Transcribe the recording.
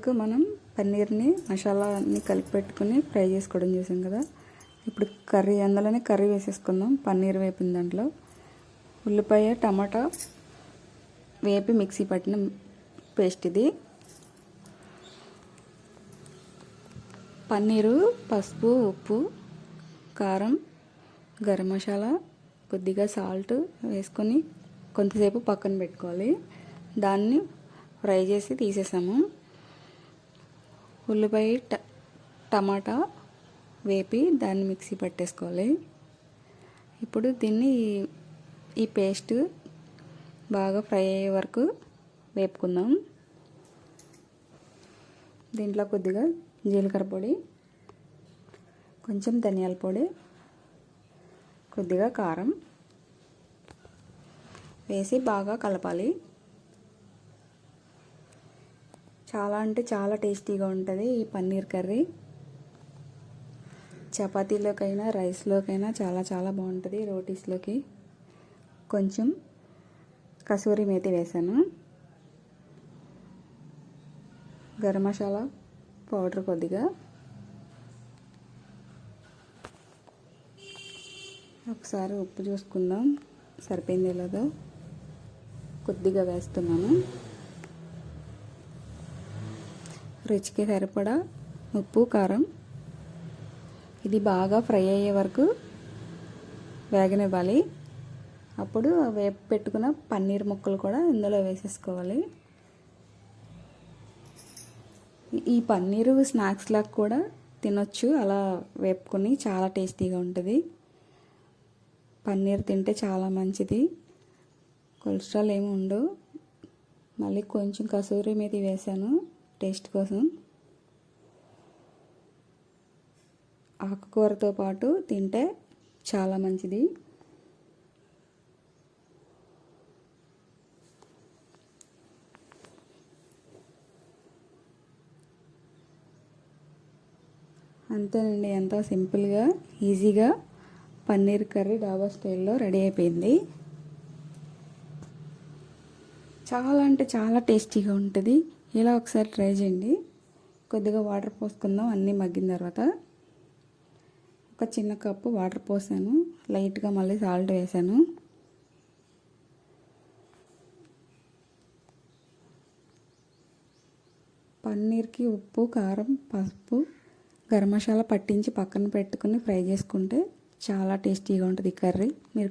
వరకు మనం పన్నీర్ని మసాలా అన్నీ కలిపి పెట్టుకుని ఫ్రై చేసుకోవడం చేసాం కదా. ఇప్పుడు అందులోనే కర్రీ వేసేసుకుందాం. పన్నీర్ వేపిన దాంట్లో ఉల్లిపాయ టమాటా వేపి మిక్సీ పట్టిన పేస్ట్ ఇది. పన్నీరు, పసుపు, ఉప్పు, కారం, గరం మసాలా, కొద్దిగా సాల్ట్ వేసుకొని కొంతసేపు పక్కన పెట్టుకోవాలి. దాన్ని ఫ్రై చేసి తీసేసాము. ఉల్లిపాయ టమాటా వేపి దాన్ని మిక్సీ పట్టేసుకోవాలి. ఇప్పుడు దీన్ని ఈ పేస్ట్ బాగా ఫ్రై అయ్యే వరకు వేపుకుందాం. దీంట్లో కొద్దిగా జీలకర్ర పొడి, కొంచెం ధనియాల పొడి, కొద్దిగా కారం వేసి బాగా కలపాలి. చాలా అంటే చాలా టేస్టీగా ఉంటుంది ఈ పన్నీర్ కర్రీ. చపాతీలోకైనా రైస్లోకైనా చాలా చాలా బాగుంటుంది, రోటీస్లోకి. కొంచెం కసూరి మేతి వేసాను. గరం మసాలా పౌడర్ కొద్దిగా, ఒకసారి ఉప్పు చూసుకుందాం సరిపోయింది లేదో. కొద్దిగా వేస్తున్నాను. రుచికి సరిపడా ఉప్పు, కారం. ఇది బాగా ఫ్రై అయ్యే వరకు వేగనివ్వాలి. అప్పుడు వేపు పెట్టుకున్న పన్నీర్ ముక్కలు కూడా ఇందులో వేసేసుకోవాలి. ఈ పన్నీరు స్నాక్స్ లాగా కూడా తినొచ్చు, అలా వేపుకొని. చాలా టేస్టీగా ఉంటుంది. పన్నీర్ తింటే చాలా మంచిది, కొలెస్ట్రాల్ ఏమి ఉండవు. మళ్ళీ కొంచెం కసూరి మేతి వేసాను టేస్ట్ కోసం. ఆకుకూరతో పాటు తింటే చాలా మంచిది. అంతేనండి, ఎంతో సింపుల్గా ఈజీగా పన్నీర్ కర్రీ డాబా స్టైల్లో రెడీ అయిపోయింది. చాలా అంటే చాలా టేస్టీగా ఉంటుంది. ఇలా ఒకసారి ట్రై చేయండి. కొద్దిగా వాటర్ పోసుకుందాం అన్నీ మగ్గిన తర్వాత. ఒక చిన్న కప్పు వాటర్ పోసాను, లైట్గా మళ్ళీ సాల్ట్ వేసాను. పన్నీర్కి ఉప్పు, కారం, పసుపు, గరం మసాలా పట్టించి పక్కన పెట్టుకుని ఫ్రై చేసుకుంటే చాలా టేస్టీగా ఉంటుంది కర్రీ. మీరు